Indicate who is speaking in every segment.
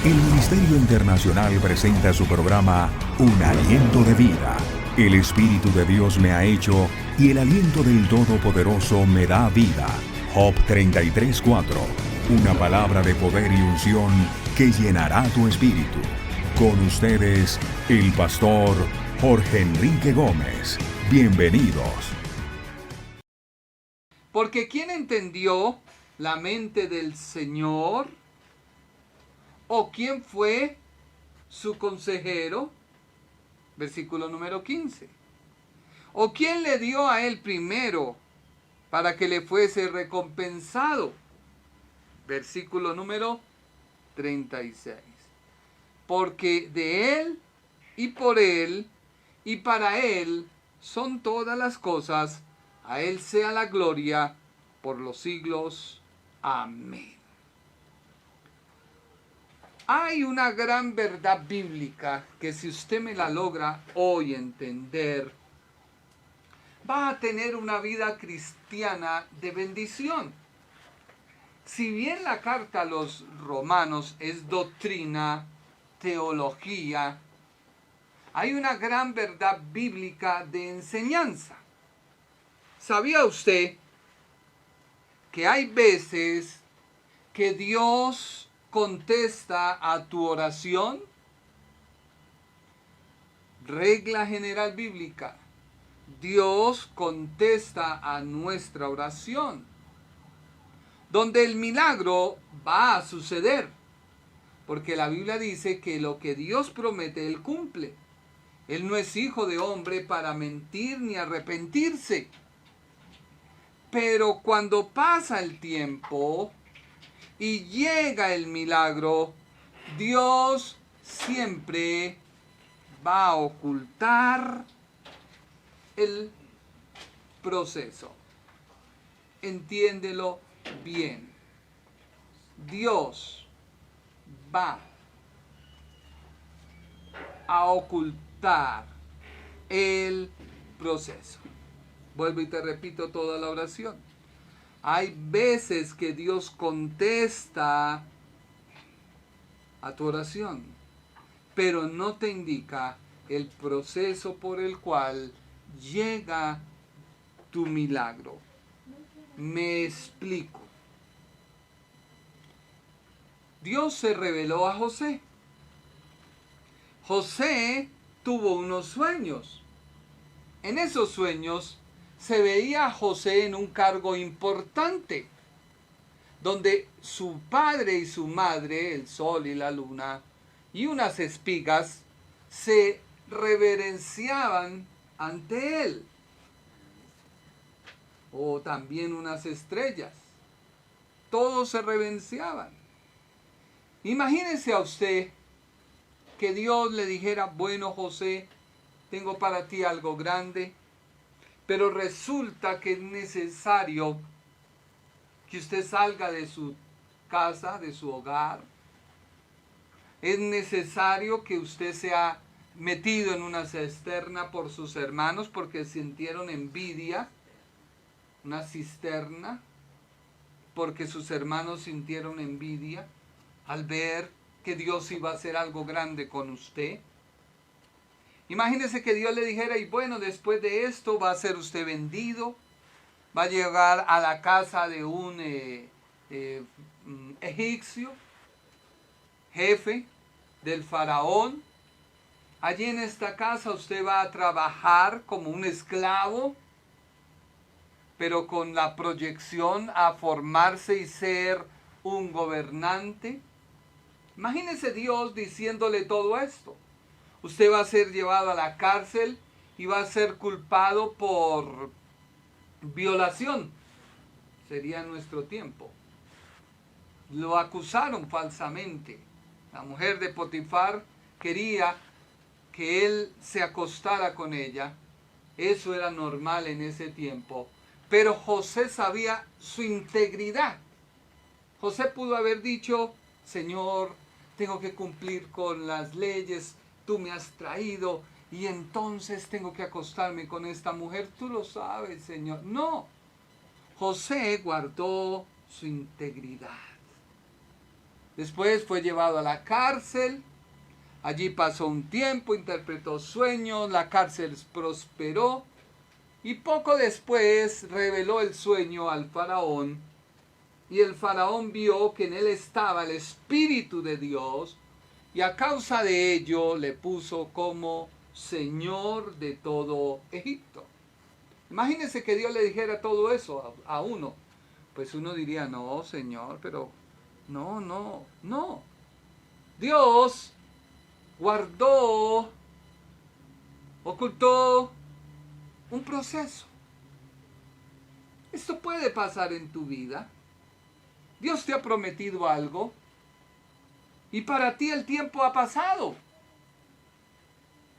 Speaker 1: El Ministerio Internacional presenta su programa Un Aliento de Vida. El Espíritu de Dios me ha hecho y el aliento del Todopoderoso me da vida. Job 33:4. Una palabra de poder y unción que llenará tu espíritu. Con ustedes, el pastor Jorge Enrique Gómez. Bienvenidos.
Speaker 2: Porque ¿quién entendió la mente del Señor? ¿O quién fue su consejero? Versículo número 15. ¿O quién le dio a él primero para que le fuese recompensado? Versículo número 36. Porque de él y por él y para él son todas las cosas. A él sea la gloria por los siglos. Amén. Hay una gran verdad bíblica que si usted me la logra hoy entender, va a tener una vida cristiana de bendición. Si bien la carta a los romanos es doctrina, teología, hay una gran verdad bíblica de enseñanza. ¿Sabía usted que hay veces que Dios contesta a tu oración? Regla general bíblica: Dios contesta a nuestra oración, donde el milagro va a suceder, porque la Biblia dice que lo que Dios promete, Él cumple. Él no es hijo de hombre para mentir ni arrepentirse. Pero cuando pasa el tiempo y llega el milagro, Dios siempre va a ocultar el proceso. Entiéndelo bien. Dios va a ocultar el proceso. Vuelvo y te repito toda la oración. Hay veces que Dios contesta a tu oración, pero no te indica el proceso por el cual llega tu milagro. Me explico. Dios se reveló a José. José tuvo unos sueños. En esos sueños se veía a José en un cargo importante, donde su padre y su madre, el sol y la luna, y unas espigas, se reverenciaban ante él. O también unas estrellas. Todos se reverenciaban. Imagínese a usted que Dios le dijera: bueno, José, tengo para ti algo grande, pero resulta que es necesario que usted salga de su casa, de su hogar. Es necesario que usted sea metido en una cisterna por sus hermanos porque sintieron envidia. Una cisterna, porque sus hermanos sintieron envidia al ver que Dios iba a hacer algo grande con usted. Imagínese que Dios le dijera: y bueno, después de esto va a ser usted vendido, va a llegar a la casa de un egipcio, jefe del faraón. Allí en esta casa usted va a trabajar como un esclavo, pero con la proyección a formarse y ser un gobernante. Imagínese Dios diciéndole todo esto. Usted va a ser llevado a la cárcel y va a ser culpado por violación. Sería nuestro tiempo. Lo acusaron falsamente. La mujer de Potifar quería que él se acostara con ella. Eso era normal en ese tiempo. Pero José sabía su integridad. José pudo haber dicho: Señor, tengo que cumplir con las leyes, tú me has traído y entonces tengo que acostarme con esta mujer. Tú lo sabes, Señor. No, José guardó su integridad. Después fue llevado a la cárcel. Allí pasó un tiempo, interpretó sueños, la cárcel prosperó. Y poco después reveló el sueño al faraón. Y el faraón vio que en él estaba el Espíritu de Dios. Y a causa de ello le puso como Señor de todo Egipto. Imagínense que Dios le dijera todo eso a uno. Pues uno diría, no, Señor, pero no. Dios guardó, ocultó un proceso. Esto puede pasar en tu vida. Dios te ha prometido algo y para ti el tiempo ha pasado.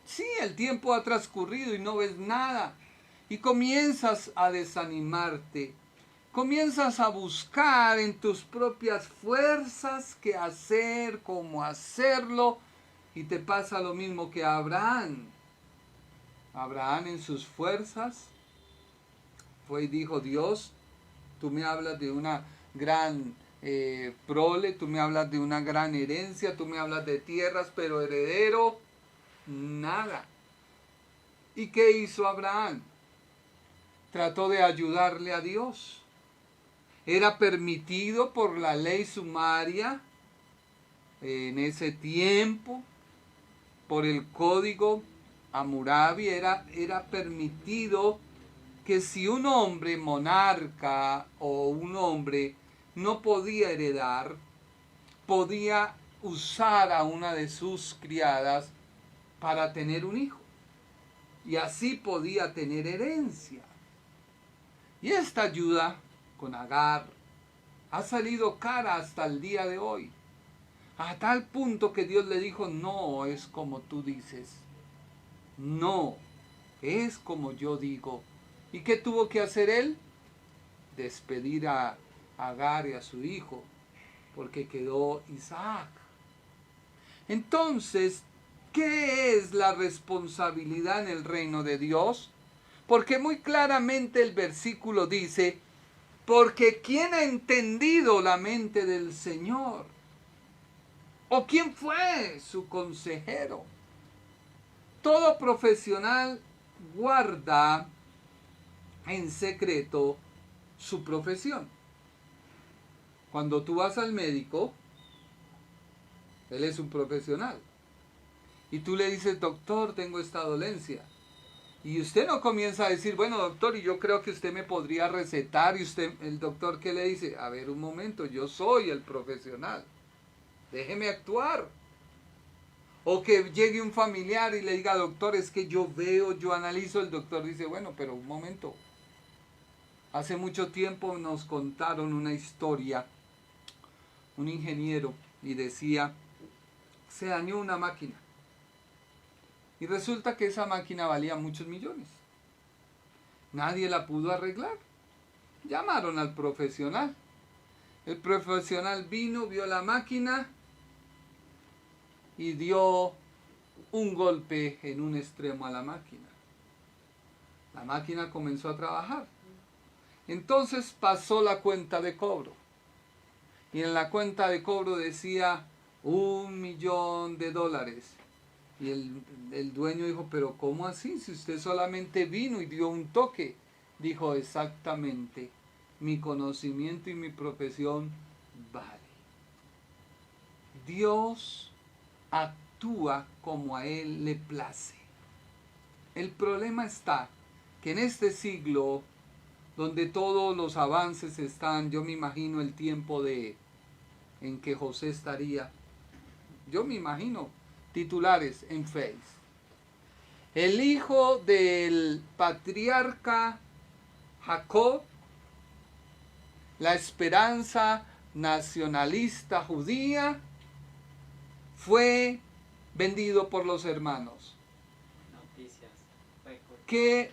Speaker 2: Sí, el tiempo ha transcurrido y no ves nada. Y comienzas a desanimarte. Comienzas a buscar en tus propias fuerzas qué hacer, cómo hacerlo. Y te pasa lo mismo que a Abraham. Abraham en sus fuerzas fue y dijo, Dios, tú me hablas de una gran prole, tú me hablas de una gran herencia, tú me hablas de tierras, pero heredero, nada. ¿Y qué hizo Abraham? Trató de ayudarle a Dios. Era permitido por la ley sumaria en ese tiempo, por el código Hammurabi, era permitido que si un hombre monarca o un hombre no podía heredar, podía usar a una de sus criadas para tener un hijo. Y así podía tener herencia. Y esta ayuda con Agar ha salido cara hasta el día de hoy. A tal punto que Dios le dijo, no es como tú dices. No, es como yo digo. ¿Y qué tuvo que hacer él? Despedir a Agar y a su hijo, porque quedó Isaac. Entonces, ¿qué es la responsabilidad en el reino de Dios? Porque muy claramente el versículo dice, porque ¿quién ha entendido la mente del Señor? ¿O quién fue su consejero? Todo profesional guarda en secreto su profesión. Cuando tú vas al médico, él es un profesional. Y tú le dices, doctor, tengo esta dolencia. Y usted no comienza a decir, bueno, doctor, y yo creo que usted me podría recetar. Y usted, el doctor, ¿qué le dice? A ver, un momento, yo soy el profesional. Déjeme actuar. O que llegue un familiar y le diga, doctor, es que yo veo, yo analizo. El doctor dice, bueno, pero un momento. Hace mucho tiempo nos contaron una historia, un ingeniero, y decía, se dañó una máquina. Y resulta que esa máquina valía muchos millones. Nadie la pudo arreglar. Llamaron al profesional. El profesional vino, vio la máquina y dio un golpe en un extremo a la máquina. La máquina comenzó a trabajar. Entonces pasó la cuenta de cobro. Y en la cuenta de cobro decía $1.000.000. Y el dueño dijo, pero ¿cómo así? Si usted solamente vino y dio un toque. Dijo, exactamente, mi conocimiento y mi profesión vale. Dios actúa como a Él le place. El problema está que en este siglo, donde todos los avances están, yo me imagino el tiempo en que José estaría, yo me imagino titulares en Face. El hijo del patriarca Jacob, la esperanza nacionalista judía, fue vendido por los hermanos. ¿Qué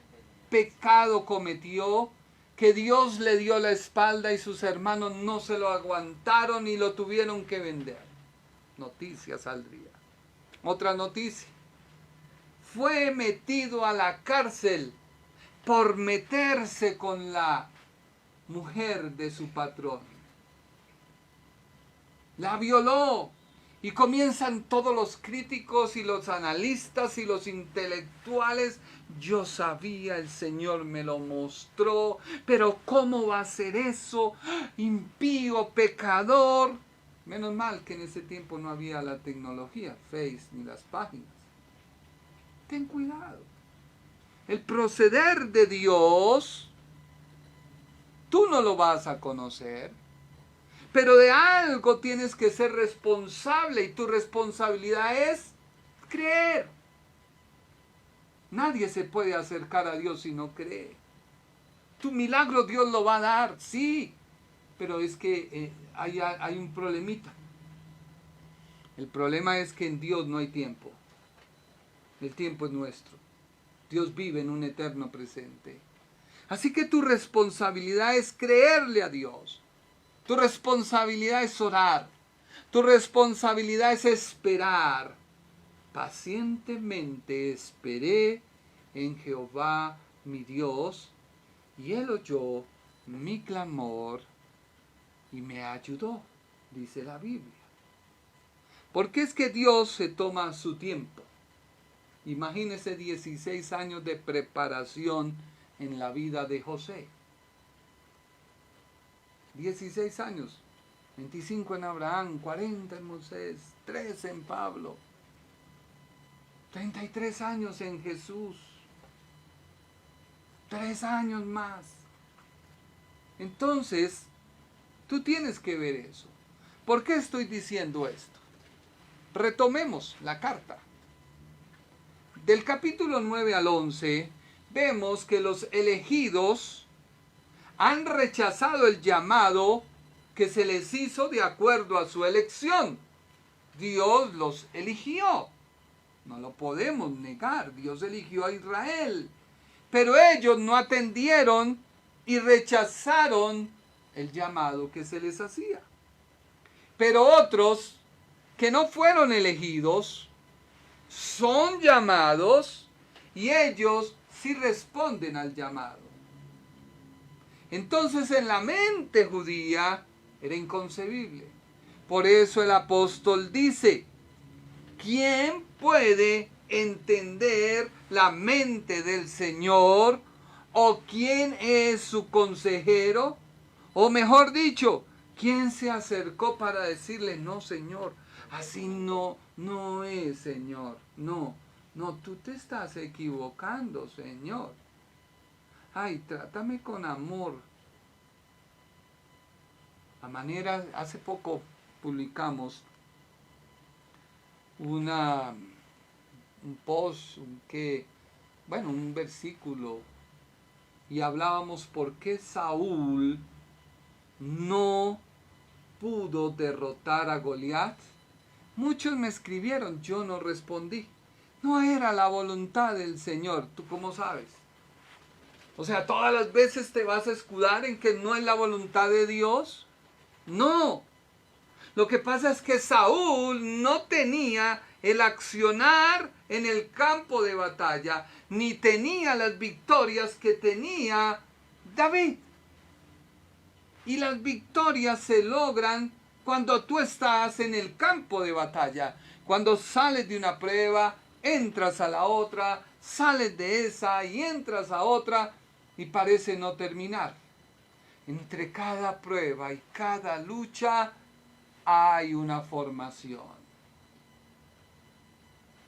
Speaker 2: pecado cometió? Que Dios le dio la espalda y sus hermanos no se lo aguantaron y lo tuvieron que vender. Noticia saldría. Otra noticia. Fue metido a la cárcel por meterse con la mujer de su patrón. La violó. Y comienzan todos los críticos y los analistas y los intelectuales. Yo sabía, el Señor me lo mostró, pero ¿cómo va a ser eso? Impío, pecador. Menos mal que en ese tiempo no había la tecnología, Face ni las páginas. Ten cuidado. El proceder de Dios, tú no lo vas a conocer. Pero de algo tienes que ser responsable y tu responsabilidad es creer. Nadie se puede acercar a Dios si no cree. Tu milagro Dios lo va a dar, sí, pero es que hay un problemita. El problema es que en Dios no hay tiempo. El tiempo es nuestro. Dios vive en un eterno presente. Así que tu responsabilidad es creerle a Dios. Tu responsabilidad es orar. Tu responsabilidad es esperar. Pacientemente esperé en Jehová mi Dios, y Él oyó mi clamor y me ayudó, dice la Biblia. Porque es que Dios se toma su tiempo. Imagínese 16 años de preparación en la vida de José. 16 años, 25 en Abraham, 40 en Moisés, 13 en Pablo, 33 años en Jesús, 3 años más. Entonces, tú tienes que ver eso. ¿Por qué estoy diciendo esto? Retomemos la carta. Del capítulo 9 al 11, vemos que los elegidos han rechazado el llamado que se les hizo de acuerdo a su elección. Dios los eligió. No lo podemos negar. Dios eligió a Israel. Pero ellos no atendieron y rechazaron el llamado que se les hacía. Pero otros que no fueron elegidos son llamados y ellos sí responden al llamado. Entonces en la mente judía era inconcebible. Por eso el apóstol dice, ¿quién puede entender la mente del Señor? ¿O quién es su consejero? O mejor dicho, ¿quién se acercó para decirle, no, Señor, así no es, Señor? No, tú te estás equivocando, Señor. Ay, trátame con amor. Hace poco publicamos un post, un versículo, y hablábamos por qué Saúl no pudo derrotar a Goliat. Muchos me escribieron, yo no respondí. No era la voluntad del Señor, ¿tú cómo sabes? O sea, ¿todas las veces te vas a escudar en que no es la voluntad de Dios? No. Lo que pasa es que Saúl no tenía el accionar en el campo de batalla, ni tenía las victorias que tenía David. Y las victorias se logran cuando tú estás en el campo de batalla. Cuando sales de una prueba, entras a la otra, sales de esa y entras a otra, y parece no terminar. Entre cada prueba y cada lucha hay una formación.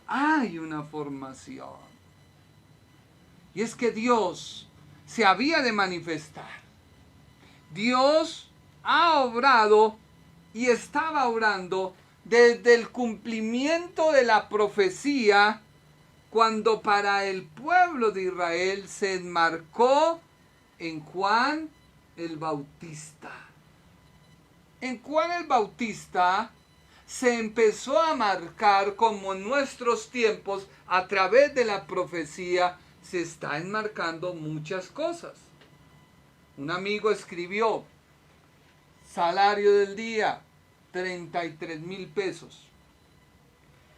Speaker 2: Hay una formación. Y es que Dios se había de manifestar. Dios ha obrado y estaba obrando desde el cumplimiento de la profecía, cuando para el pueblo de Israel se enmarcó en Juan el Bautista. En Juan el Bautista se empezó a marcar, como en nuestros tiempos, a través de la profecía, se está enmarcando muchas cosas. Un amigo escribió, salario del día, 33,000 pesos.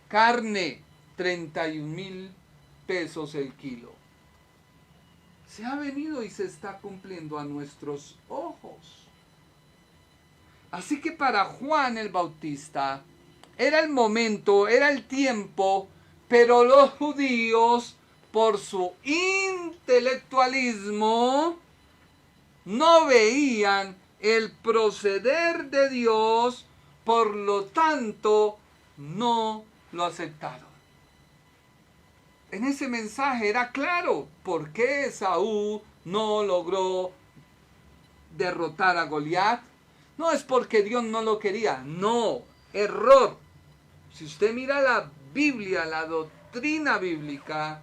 Speaker 2: Carne, 31,000 pesos el kilo. Se ha venido y se está cumpliendo a nuestros ojos. Así que para Juan el Bautista era el momento, era el tiempo, pero los judíos, por su intelectualismo, no veían el proceder de Dios, por lo tanto, no lo aceptaron. En ese mensaje era claro por qué Esaú no logró derrotar a Goliat. No es porque Dios no lo quería, no, error. Si usted mira la Biblia, la doctrina bíblica,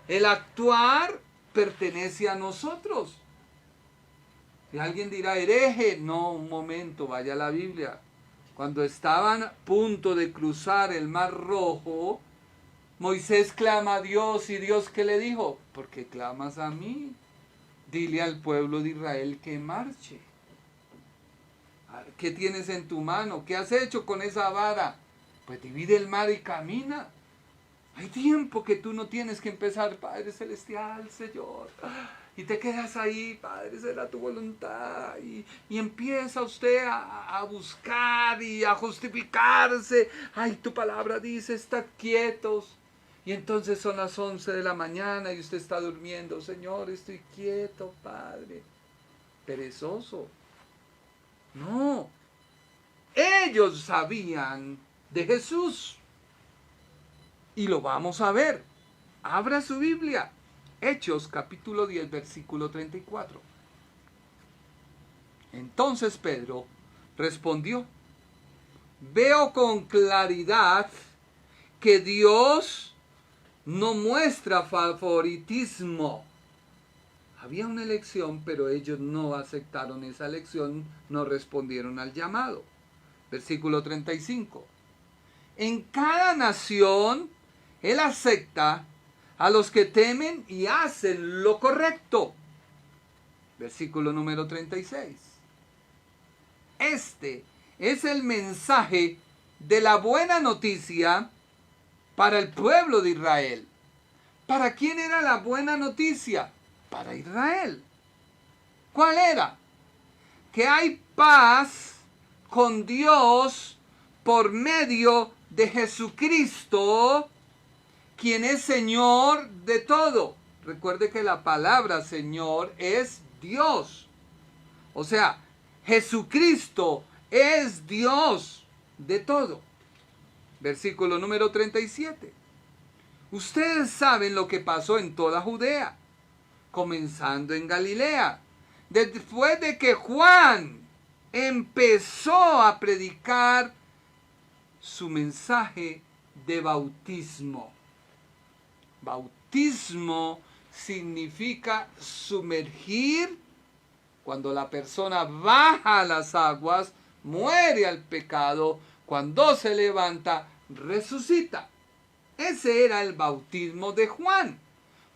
Speaker 2: el actuar pertenece a nosotros. Y alguien dirá, hereje, no, un momento, vaya a la Biblia. Cuando estaban a punto de cruzar el Mar Rojo, Moisés clama a Dios, y Dios, ¿qué le dijo? ¿Por qué clamas a mí? Dile al pueblo de Israel que marche. ¿Qué tienes en tu mano? ¿Qué has hecho con esa vara? Pues divide el mar y camina. Hay tiempo que tú no tienes que empezar, Padre Celestial, Señor. Y te quedas ahí, Padre, será tu voluntad. Y empieza usted a buscar y a justificarse. Ay, tu palabra dice, estad quietos. Y entonces son las 11 de la mañana y usted está durmiendo. Señor, estoy quieto, Padre. Perezoso. No. Ellos sabían de Jesús. Y lo vamos a ver. Abra su Biblia. Hechos capítulo 10, versículo 34. Entonces Pedro respondió: veo con claridad que Dios no muestra favoritismo. Había una elección, pero ellos no aceptaron esa elección, no respondieron al llamado. Versículo 35. En cada nación Él acepta a los que temen y hacen lo correcto. Versículo número 36. Este es el mensaje de la buena noticia para el pueblo de Israel. ¿Para quién era la buena noticia? Para Israel. ¿Cuál era? Que hay paz con Dios por medio de Jesucristo, quien es Señor de todo. Recuerde que la palabra Señor es Dios. O sea, Jesucristo es Dios de todo. Versículo número 37. Ustedes saben lo que pasó en toda Judea, comenzando en Galilea, después de que Juan empezó a predicar su mensaje de bautismo. Bautismo significa sumergir. Cuando la persona baja a las aguas, muere al pecado. Cuando se levanta, resucita. Ese era el bautismo de Juan.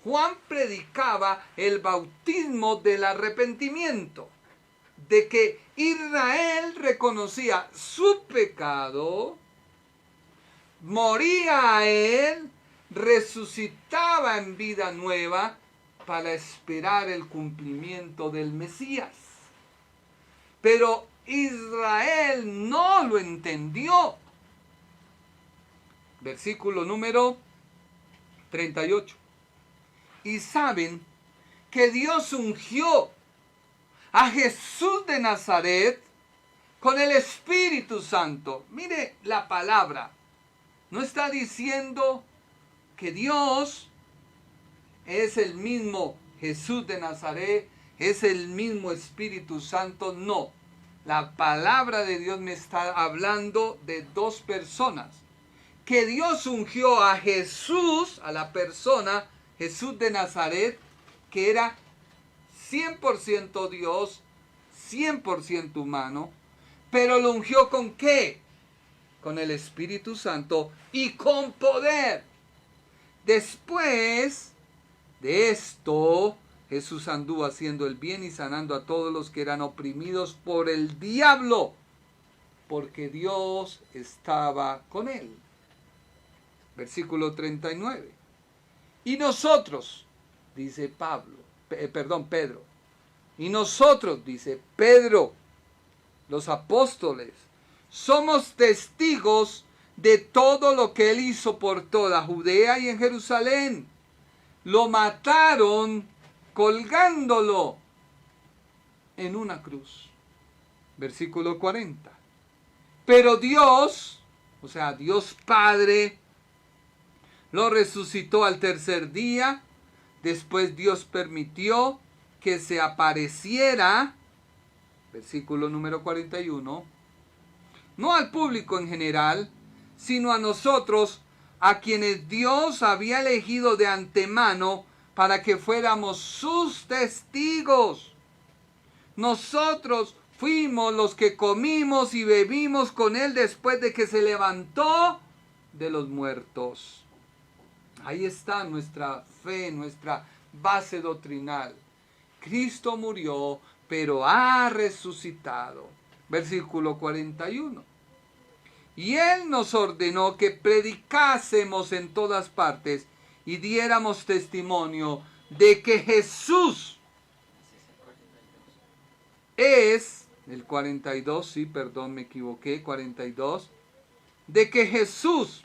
Speaker 2: Juan predicaba el bautismo del arrepentimiento, de que Israel reconocía su pecado, moría a él, resucitaba en vida nueva para esperar el cumplimiento del Mesías. Pero Israel no lo entendió. Versículo número 38. Y saben que Dios ungió a Jesús de Nazaret con el Espíritu Santo. Mire la palabra. No está diciendo que Dios es el mismo Jesús de Nazaret, es el mismo Espíritu Santo. No. La palabra de Dios me está hablando de dos personas. Que Dios ungió a Jesús, a la persona Jesús de Nazaret, que era 100% Dios, 100% humano, pero lo ungió ¿con qué? Con el Espíritu Santo y con poder. Después de esto, Jesús anduvo haciendo el bien y sanando a todos los que eran oprimidos por el diablo, porque Dios estaba con él. Versículo 39. Y nosotros, dice Pedro, y nosotros, dice Pedro, los apóstoles, somos testigos de todo lo que él hizo por toda Judea y en Jerusalén. Lo mataron colgándolo en una cruz. Versículo 40. Pero Dios, o sea, Dios Padre, lo resucitó al tercer día. Después Dios permitió que se apareciera, versículo número 41, no al público en general, sino a nosotros, a quienes Dios había elegido de antemano para que fuéramos sus testigos. Nosotros fuimos los que comimos y bebimos con él después de que se levantó de los muertos. Ahí está nuestra fe, nuestra base doctrinal. Cristo murió, pero ha resucitado. Versículo 41. Y él nos ordenó que predicásemos en todas partes y diéramos testimonio de que Jesús es, el 42, sí, perdón, me equivoqué, 42, de que Jesús,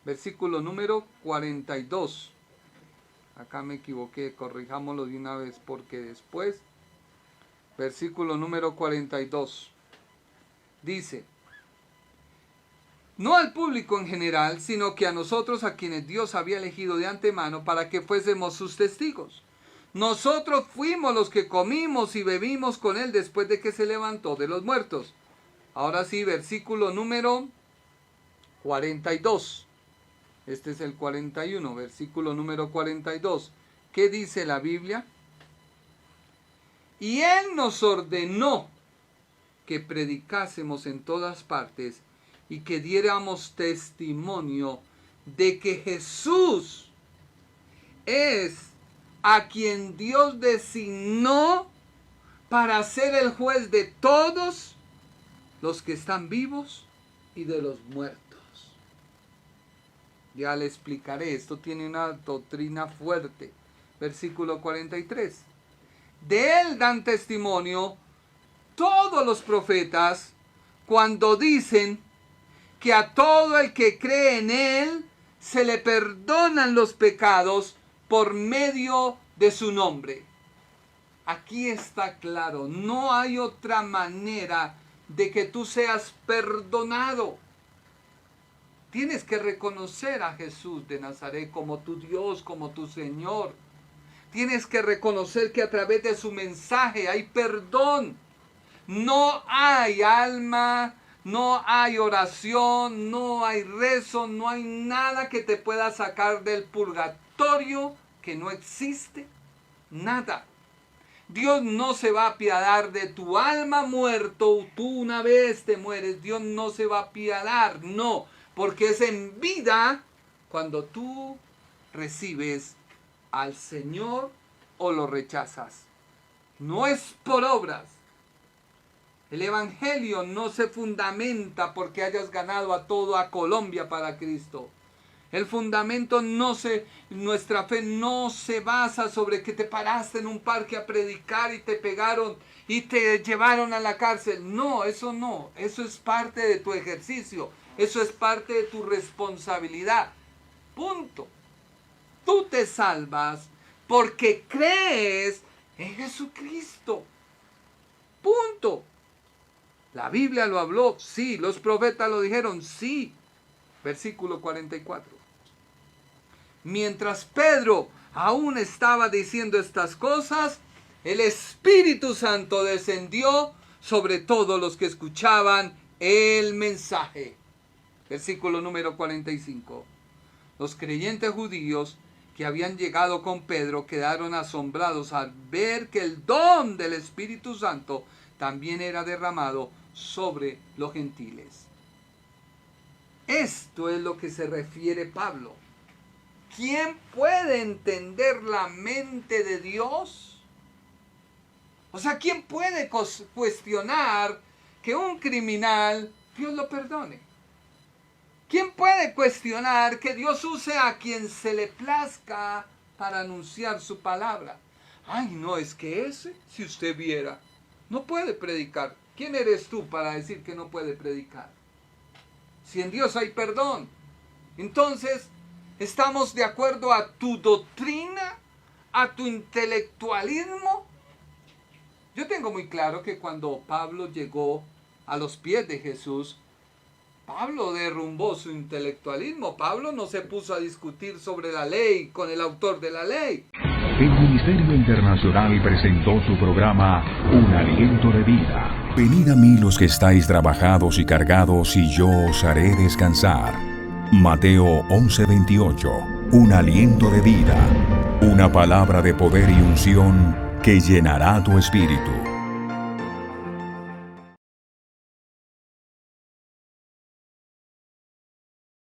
Speaker 2: versículo número 42, acá me equivoqué, corrijámoslo de una vez porque después, versículo número 42, dice, no al público en general, sino que a nosotros, a quienes Dios había elegido de antemano para que fuésemos sus testigos. Nosotros fuimos los que comimos y bebimos con él después de que se levantó de los muertos. Ahora sí, versículo número 42. Este es el 41, versículo número 42. ¿Qué dice la Biblia? Y él nos ordenó que predicásemos en todas partes y que diéramos testimonio de que Jesús es a quien Dios designó para ser el juez de todos los que están vivos y de los muertos. Ya le explicaré, esto tiene una doctrina fuerte. Versículo 43. De él dan testimonio todos los profetas cuando dicen que a todo el que cree en él se le perdonan los pecados por medio de su nombre. Aquí está claro, no hay otra manera de que tú seas perdonado. Tienes que reconocer a Jesús de Nazaret como tu Dios, como tu Señor. Tienes que reconocer que a través de su mensaje hay perdón. No hay alma, no hay oración, no hay rezo, no hay nada que te pueda sacar del purgatorio, que no existe. Nada. Dios no se va a apiadar de tu alma muerto. Tú una vez te mueres, Dios no se va a apiadar, no. Porque es en vida cuando tú recibes al Señor o lo rechazas. No es por obras. El Evangelio no se fundamenta porque hayas ganado a toda Colombia para Cristo. El fundamento nuestra fe no se basa sobre que te paraste en un parque a predicar y te pegaron y te llevaron a la cárcel. No, eso no. Eso es parte de tu ejercicio. Eso es parte de tu responsabilidad. Punto. Tú te salvas porque crees en Jesucristo. Punto. La Biblia lo habló, sí. Los profetas lo dijeron, sí. Versículo 44. Mientras Pedro aún estaba diciendo estas cosas, el Espíritu Santo descendió sobre todos los que escuchaban el mensaje. Versículo número 45. Los creyentes judíos que habían llegado con Pedro quedaron asombrados al ver que el don del Espíritu Santo también era derramado sobre los gentiles. Esto es lo que se refiere Pablo. ¿Quién puede entender la mente de Dios? O sea, ¿quién puede cuestionar que un criminal Dios lo perdone? ¿Quién puede cuestionar que Dios use a quien se le plazca para anunciar su palabra? Ay, no, es que ese, si usted viera, No puede predicar. ¿Quién eres tú para decir que no puede predicar? Si en Dios hay perdón. Entonces, ¿estamos de acuerdo a tu doctrina? ¿A tu intelectualismo? Yo tengo muy claro que cuando Pablo llegó a los pies de Jesús, Pablo derrumbó su intelectualismo. Pablo no se puso a discutir sobre la ley con el autor de la ley.
Speaker 1: El Ministerio Internacional presentó su programa Un Aliento de Vida. Venid a mí los que estáis trabajados y cargados, y yo os haré descansar. Mateo 11:28. Un aliento de vida. Una palabra de poder y unción que llenará tu espíritu.